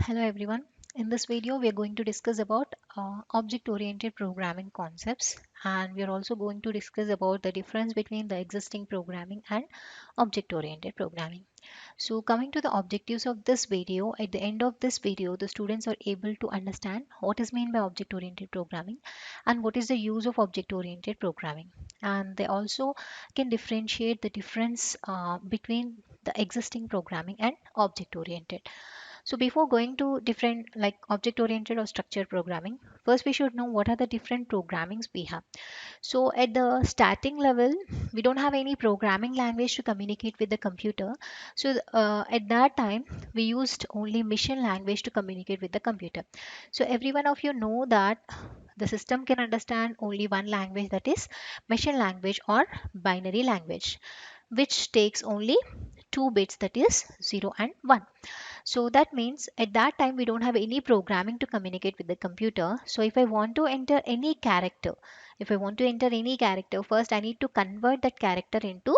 Hello everyone. In this video, we are going to discuss about object-oriented programming concepts, and we are also going to discuss about the difference between the existing programming and object-oriented programming. So coming to the objectives of this video, at the end of this video, the students are able to understand what is meant by object-oriented programming and what is the use of object-oriented programming. And they also can differentiate the difference between the existing programming and object-oriented. So before going to different like object oriented or structured programming, first we should know what are the different programmings we have. So at the starting level, we don't have any programming language to communicate with the computer. So at that time, we used only machine language to communicate with the computer. So every one of you know that the system can understand only one language, that is machine language or binary language, which takes only two bits, that is 0 and 1. So that means at that time we don't have any programming to communicate with the computer. So if I want to enter any character, first I need to convert that character into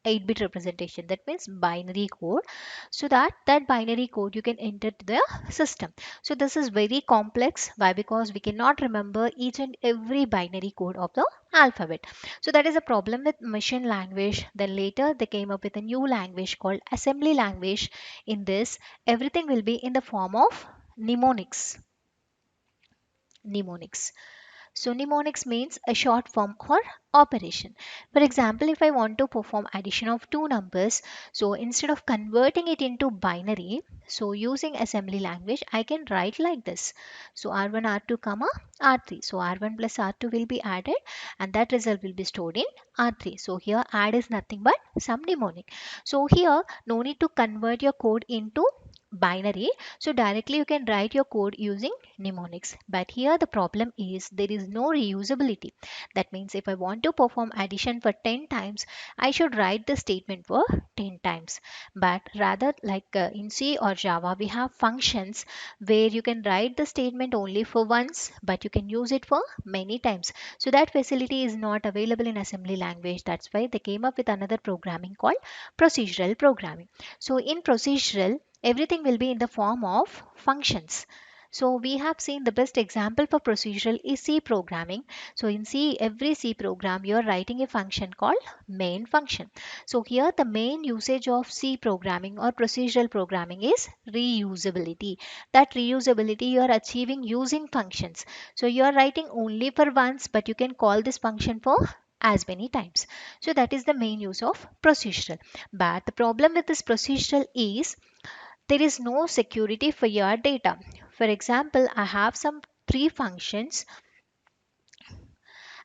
8-bit representation. That means binary code, so that binary code you can enter to the system. So this is very complex. Why? Because we cannot remember each and every binary code of the alphabet. So that is a problem with machine language. Then later they came up with a new language called assembly language. In this, everything will be in the form of mnemonics. Mnemonics. So mnemonics means a short form for operation. For example, if I want to perform addition of two numbers, so instead of converting it into binary, so using assembly language, I can write like this. So R1, R2, comma R3. So R1 plus R2 will be added, and that result will be stored in R3. So here add is nothing but some mnemonic. So here no need to convert your code into binary, so directly you can write your code using mnemonics. But here the problem is there is no reusability. That means if I want to perform addition for 10 times, I should write the statement for 10 times. But rather, like in C or Java, we have functions where you can write the statement only for once, but you can use it for many times. So that facility is not available in assembly language. That's why they came up with another programming called procedural programming. So in procedural, everything will be in the form of functions. So we have seen the best example for procedural is C programming. So in C, every C program, you are writing a function called main function. So here the main usage of C programming or procedural programming is reusability. That reusability you are achieving using functions. So you are writing only for once, but you can call this function for as many times. So that is the main use of procedural. But the problem with this procedural is there is no security for your data. For example, I have some three functions,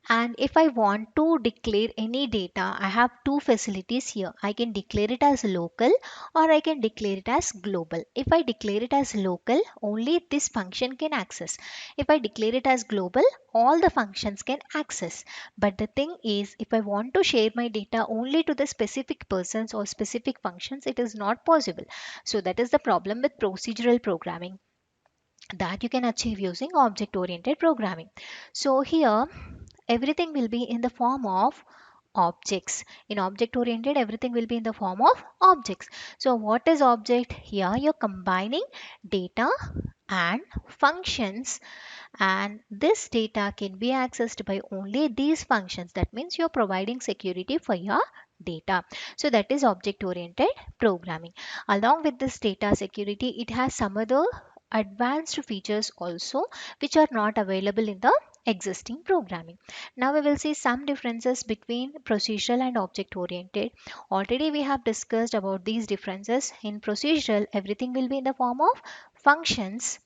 and if I want to declare any data, I have two facilities here. I can declare it as local or I can declare it as global. If I declare it as local, only this function can access. If I declare it as global, all the functions can access. But the thing is, if I want to share my data only to the specific persons or specific functions, it is not possible. So that is the problem with procedural programming that you can achieve using object oriented programming. So here everything will be in the form of objects. In object oriented, everything will be in the form of objects. So what is object? Here you're combining data and functions, and this data can be accessed by only these functions. That means you're providing security for your data. So that is object oriented programming. Along with this data security, it has some other advanced features also, which are not available in the existing programming. Now we will see some differences between procedural and object oriented. Already we have discussed about these differences. In procedural, everything will be in the form of functions,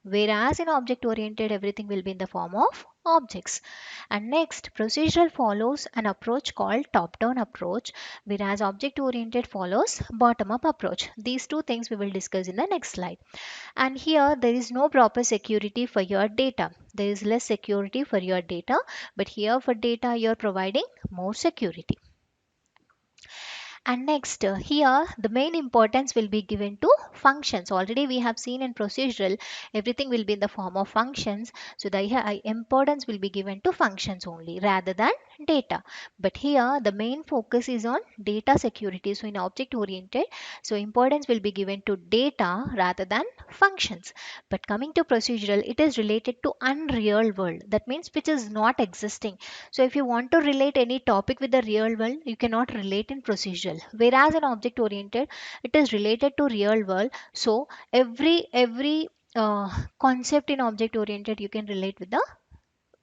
whereas in object oriented, everything will be in the form of objects. And next, procedural follows an approach called top down approach, whereas object oriented follows bottom up approach. These two things we will discuss in the next slide. And here there is no proper security for your data. There is less security for your data, but here for data you are providing more security. And next, here the main importance will be given to functions. Already we have seen in procedural, everything will be in the form of functions. So the here importance will be given to functions only rather than data. But here the main focus is on data security. So in object oriented, so importance will be given to data rather than functions. But coming to procedural, it is related to unreal world. That means which is not existing. So if you want to relate any topic with the real world, you cannot relate in procedural. Whereas in object oriented, it is related to real world. So every concept in object oriented you can relate with the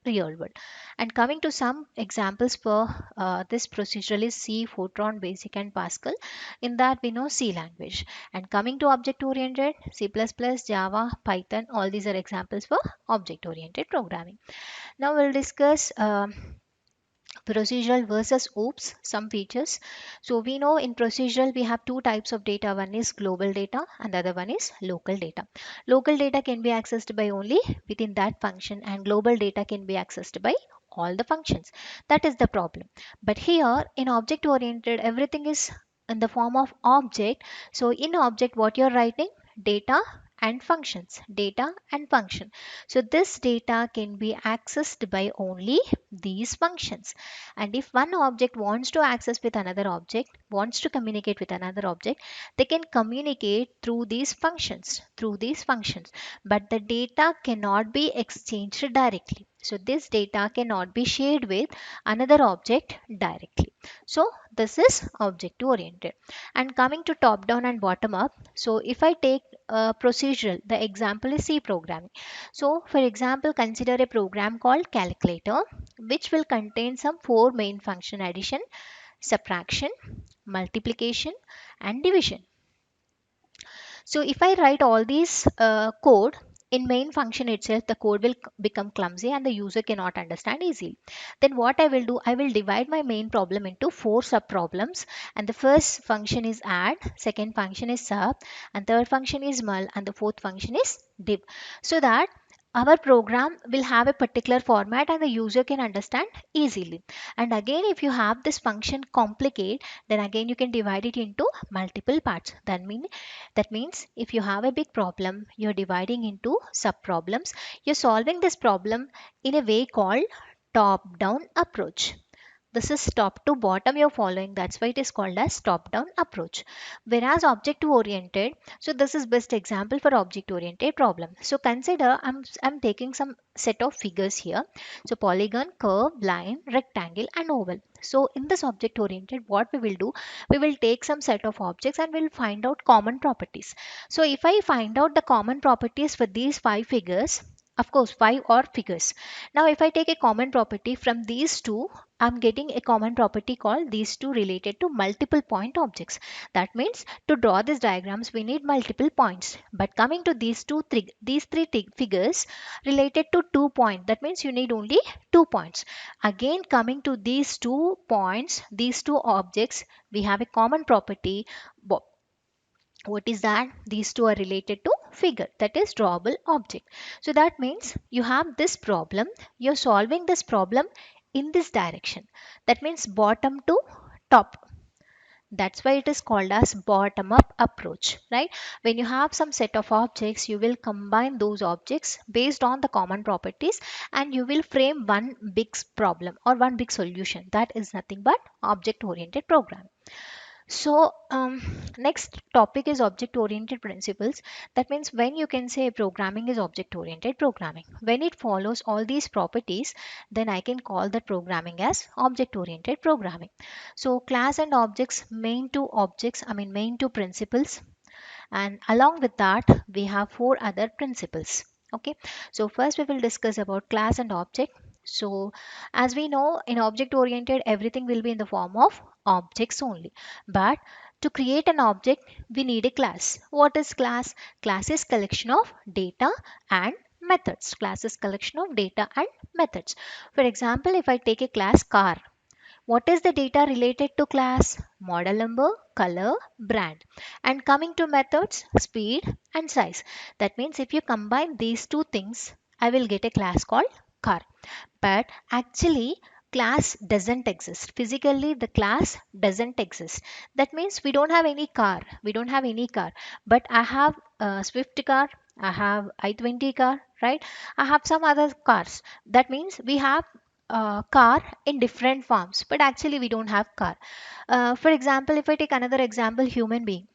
real world. And coming to some examples for this procedural is C, Fortran, Basic, and Pascal. In that we know C language. And coming to object oriented, C++, Java, Python, all these are examples for object oriented programming. Now we'll discuss procedural versus OOPS, some features. So we know in procedural we have two types of data. One is global data and the other one is local data. Local data can be accessed by only within that function, and global data can be accessed by all the functions. That is the problem. But here in object oriented, everything is in the form of object. So in object, what you're writing, data and functions, data and function. So this data can be accessed by only these functions. And if one object wants to access with another object, wants to communicate with another object, they can communicate through these functions. But the data cannot be exchanged directly. So this data cannot be shared with another object directly. So this is object oriented. And coming to top down and bottom up, so if I take procedural, the example is C programming. So for example, consider a program called calculator, which will contain some four main function: addition, subtraction, multiplication, and division. So if I write all these code in main function itself, the code will become clumsy and the user cannot understand easily. Then what I will do, I will divide my main problem into four sub problems. And the first function is add, second function is sub, and third function is mul, and the fourth function is div. So that our program will have a particular format and the user can understand easily. And again, if you have this function complicate, then again you can divide it into multiple parts. That means if you have a big problem, you're dividing into sub problems. You're solving this problem in a way called top down approach. This is top to bottom you're following. That's why it is called as top down approach. Whereas object oriented, so this is best example for object oriented problem. So consider I'm taking some set of figures here. So polygon, curve, line, rectangle, and oval. So in this object oriented, what we will do, we will take some set of objects and we'll find out common properties. So if I find out the common properties for these five figures, of course, five or figures. Now, if I take a common property from these two, I'm getting a common property called these two related to multiple point objects. That means to draw these diagrams, we need multiple points. But coming to these three figures related to 2 points, that means you need only 2 points. Again, coming to these 2 points, these two objects, we have a common property. What is that? These two are related to figure, that is drawable object. So that means you have this problem, you're solving this problem in this direction. That means bottom to top. That's why it is called as bottom up approach, right? When you have some set of objects, you will combine those objects based on the common properties and you will frame one big problem or one big solution. That is nothing but object oriented programming. So, next topic is object oriented principles. That means when you can say programming is object oriented programming, when it follows all these properties, then I can call that programming as object oriented programming. So, class and objects, main two principles, and along with that we have four other principles. Okay, so first we will discuss about class and object. So as we know, in object oriented, everything will be in the form of objects only, but to create an object we need a class. What is class? Class is collection of data and methods. Class is collection of data and methods. For example, if I take a class car, what is the data related to class? Model number, color, brand. And coming to methods, speed and size. That means if you combine these two things, I will get a class called car. But actually, class doesn't exist. Physically, the class doesn't exist. That means we don't have any car. We don't have any car. But I have a Swift car. I have i20 car, right? I have some other cars. That means we have a car in different forms, but actually we don't have car. For example, if I take another example, human being,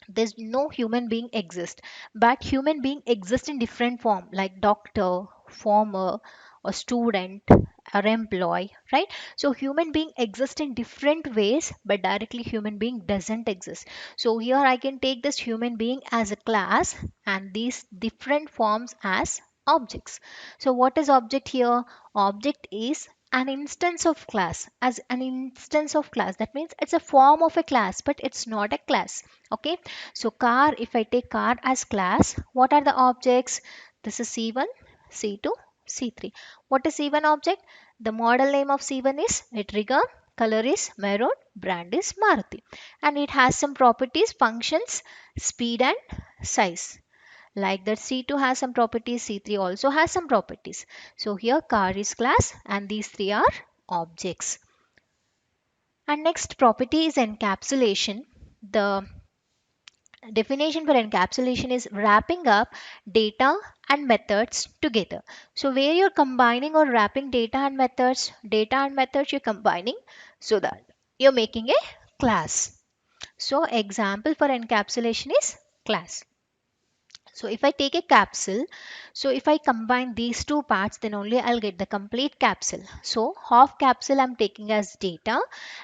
there's no human being exist, but human being exist in different form, like doctor, farmer, or student, or employee, right? So human being exist in different ways, but directly human being doesn't exist. So here I can take this human being as a class and these different forms as objects. So what is object here? Object is an instance of class. As an instance of class, that means it's a form of a class, but it's not a class. Okay, so car, if I take car as class, what are the objects? This is C1, C2, C3. What is C1 object? The model name of C1 is Etriga, color is maroon, brand is Maruti. And it has some properties, functions, speed and size. Like that C2 has some properties, C3 also has some properties. So here car is class and these three are objects. And next property is encapsulation. The definition for encapsulation is wrapping up data and methods together. So where you're combining or wrapping data and methods you're combining so that you're making a class. So example for encapsulation is class. So if I take a capsule, so if I combine these two parts, then only I'll get the complete capsule. So half capsule I'm taking as data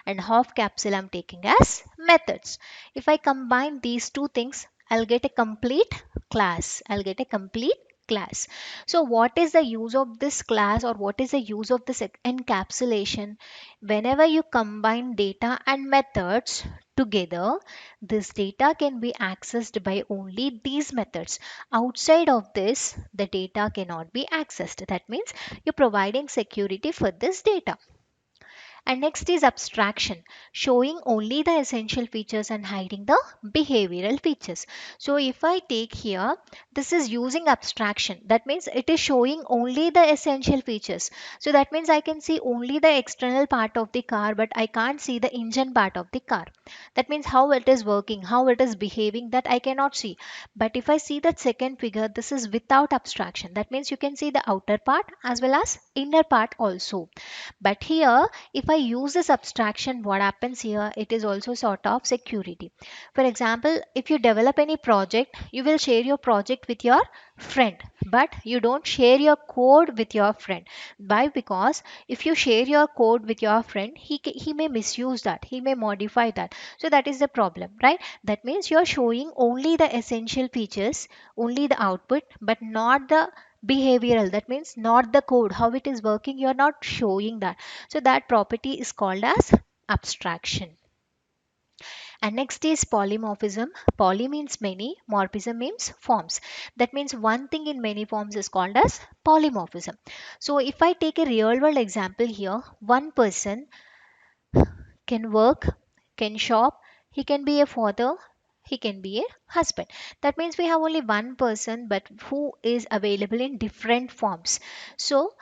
and half capsule I'm taking as methods. If I combine these two things, I'll get a complete class. I'll get a complete class. So what is the use of this class, or what is the use of this encapsulation? Whenever you combine data and methods together, this data can be accessed by only these methods. Outside of this, the data cannot be accessed. That means you're providing security for this data. And next is abstraction, showing only the essential features and hiding the behavioral features. So if I take here, this is using abstraction. That means it is showing only the essential features. So that means I can see only the external part of the car, but I can't see the engine part of the car. That means how it is working, how it is behaving, that I cannot see. But if I see that second figure, this is without abstraction. That means you can see the outer part as well as inner part also. But here, if I use this abstraction, what happens here? It is also sort of security. For example, if you develop any project, you will share your project with your friend, but you don't share your code with your friend. Why? Because if you share your code with your friend, he may misuse that, he may modify that. So that is the problem, right? That means you're showing only the essential features, only the output, but not the behavioral. That means not the code, how it is working, you're not showing that. So that property is called as abstraction. And next is polymorphism. Poly means many, morphism means forms. That means one thing in many forms is called as polymorphism. So if I take a real world example here, one person can work, can shop, he can be a father, he can be a husband. That means we have only one person, but who is available in different forms. So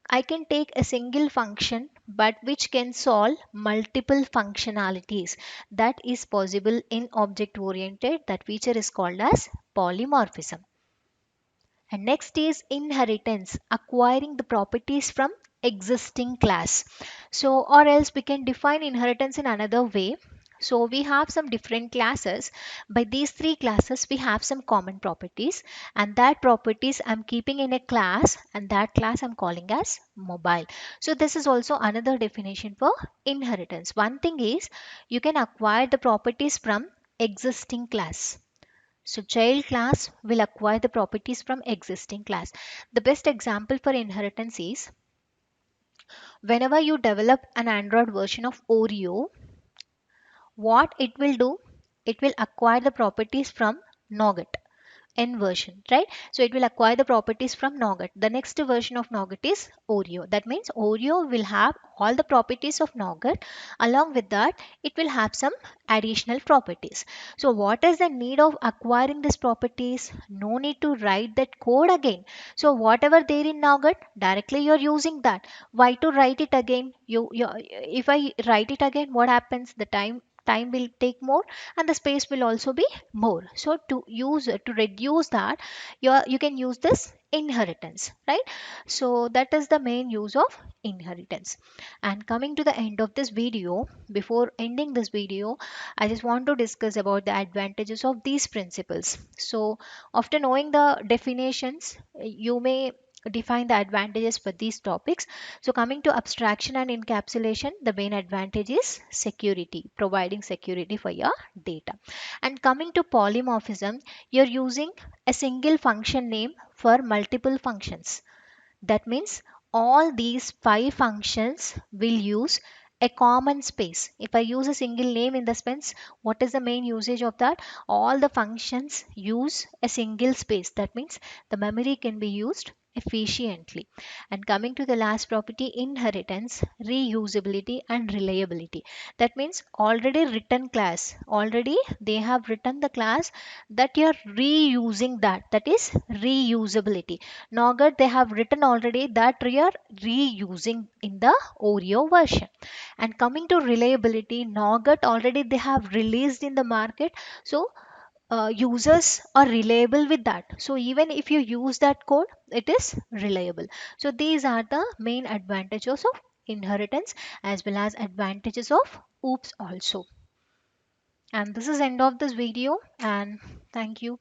I can take a single function, but which can solve multiple functionalities. That is possible in object oriented. That feature is called as polymorphism. And next is inheritance, acquiring the properties from existing class. So, or else we can define inheritance in another way. So, we have some different classes. By these three classes, we have some common properties, and that properties I'm keeping in a class, and that class I'm calling as mobile. So, this is also another definition for inheritance. One thing is you can acquire the properties from existing class. So child class will acquire the properties from existing class. The best example for inheritance is whenever you develop an Android version of Oreo, what it will do? It will acquire the properties from Nougat. N version, right? So it will acquire the properties from Nougat. The next version of Nougat is Oreo. That means Oreo will have all the properties of Nougat. Along with that, it will have some additional properties. So what is the need of acquiring these properties? No need to write that code again. So whatever there in Nougat, directly you're using that. Why to write it again? If I write it again, what happens? The time will take more and the space will also be more. So to reduce that, you can use this inheritance, right? So that is the main use of inheritance. And coming to the end of this video, before ending this video, I just want to discuss about the advantages of these principles. So after knowing the definitions, you may define the advantages for these topics. So coming to abstraction and encapsulation, the main advantage is security, providing security for your data. And coming to polymorphism, you're using a single function name for multiple functions. That means all these five functions will use a common space. If I use a single name in the sense, what is the main usage of that? All the functions use a single space. That means the memory can be used efficiently. And coming to the last property, inheritance, reusability and reliability. That means already written class, already they have written the class, that you're reusing that. That is reusability. Nougat they have written already, that we are reusing in the Oreo version. And coming to reliability, Nougat already they have released in the market. So users are reliable with that. So even if you use that code, it is reliable. So these are the main advantages of inheritance as well as advantages of OOPS also. And this is end of this video, and thank you.